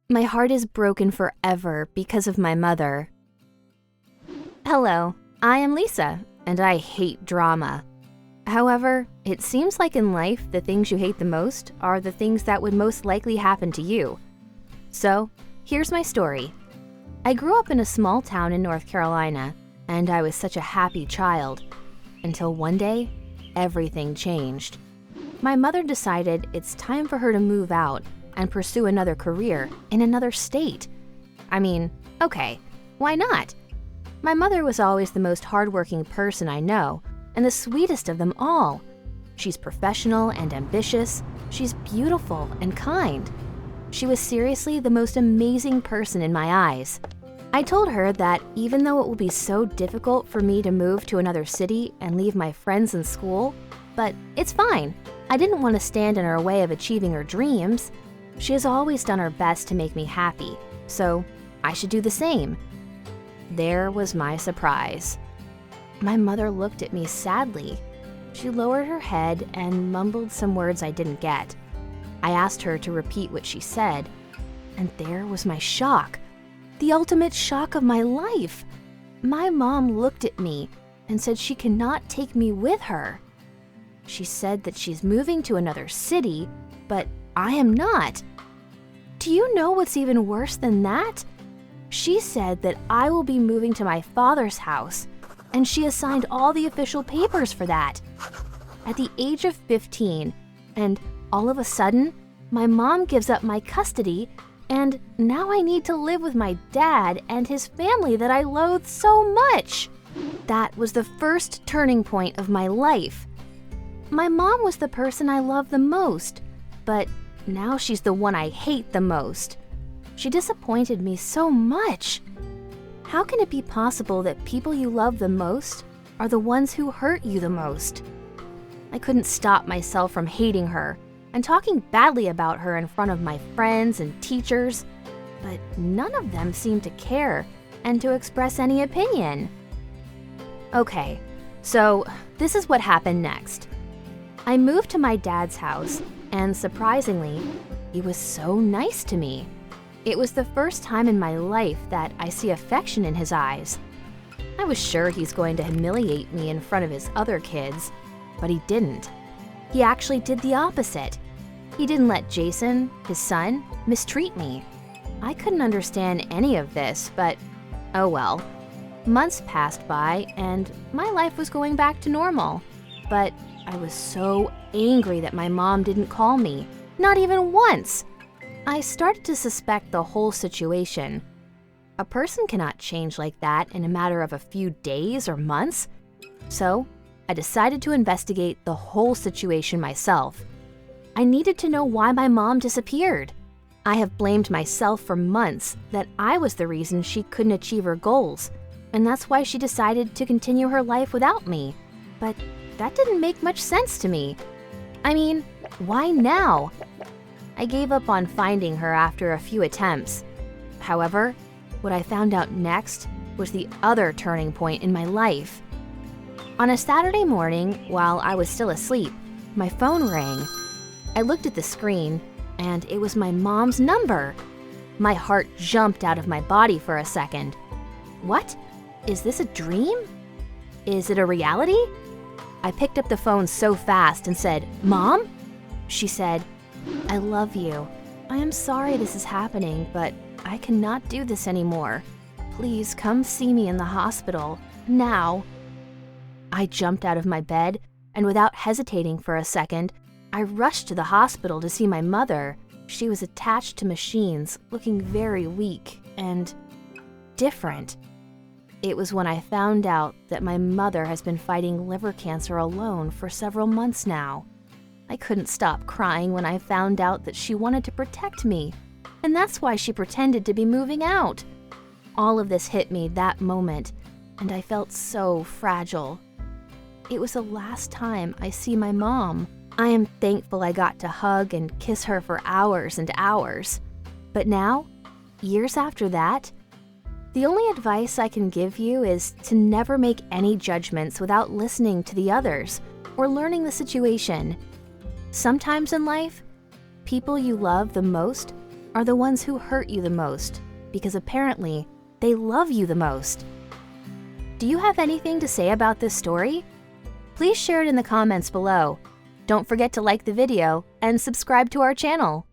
My heart is broken forever because of my mother. Hello, I am Lisa, and I hate drama. However, it seems like in life, the things you hate the most are the things that would most likely happen to you. So, here's my story. I grew up in a small town in North Carolina, and I was such a happy child. Until one day, everything changed. My mother decided it's time for her to move out and pursue another career in another state. I mean, okay, why not? My mother was always the most hardworking person I know, and the sweetest of them all. She's professional and ambitious. She's beautiful and kind. She was seriously the most amazing person in my eyes. I told her that even though it will be so difficult for me to move to another city and leave my friends and school, but it's fine. I didn't want to stand in her way of achieving her dreams. She has always done her best to make me happy, so I should do the same. There was my surprise. My mother looked at me sadly. She lowered her head and mumbled some words I didn't get. I asked her to repeat what she said, and there was my shock. The ultimate shock of my life. My mom looked at me and said she cannot take me with her. She said that she's moving to another city, but I am not. Do you know what's even worse than that? She said that I will be moving to my father's house, and she assigned all the official papers for that. At the age of 15, and all of a sudden, my mom gives up my custody, and now I need to live with my dad and his family that I loathe so much. That was the first turning point of my life. My mom was the person I loved the most, but now she's the one I hate the most. She disappointed me so much. How can it be possible that people you love the most are the ones who hurt you the most? I couldn't stop myself from hating her and talking badly about her in front of my friends and teachers, but none of them seemed to care and to express any opinion. Okay, so this is what happened next. I moved to my dad's house, and surprisingly, he was so nice to me. It was the first time in my life that I see affection in his eyes. I was sure he's going to humiliate me in front of his other kids, but he didn't. He actually did the opposite. He didn't let Jason, his son, mistreat me. I couldn't understand any of this, but oh well. Months passed by, and my life was going back to normal. But I was so angry that my mom didn't call me, not even once. I started to suspect the whole situation. A person cannot change like that in a matter of a few days or months. So, I decided to investigate the whole situation myself. I needed to know why my mom disappeared. I have blamed myself for months that I was the reason she couldn't achieve her goals, and that's why she decided to continue her life without me. But that didn't make much sense to me. I mean, why now? I gave up on finding her after a few attempts. However, what I found out next was the other turning point in my life. On a Saturday morning, while I was still asleep, my phone rang. I looked at the screen, and it was my mom's number. My heart jumped out of my body for a second. What? Is this a dream? Is it a reality? I picked up the phone so fast and said, "Mom?" She said, "I love you. I am sorry this is happening, but I cannot do this anymore. Please come see me in the hospital, now." I jumped out of my bed, and without hesitating for a second, I rushed to the hospital to see my mother. She was attached to machines, looking very weak and different. It was when I found out that my mother has been fighting liver cancer alone for several months now. I couldn't stop crying when I found out that she wanted to protect me, and that's why she pretended to be moving out. All of this hit me that moment, and I felt so fragile. It was the last time I see my mom. I am thankful I got to hug and kiss her for hours and hours. But now, years after that, the only advice I can give you is to never make any judgments without listening to the others or learning the situation. Sometimes in life, people you love the most are the ones who hurt you the most, because apparently they love you the most. Do you have anything to say about this story? Please share it in the comments below. Don't forget to like the video and subscribe to our channel.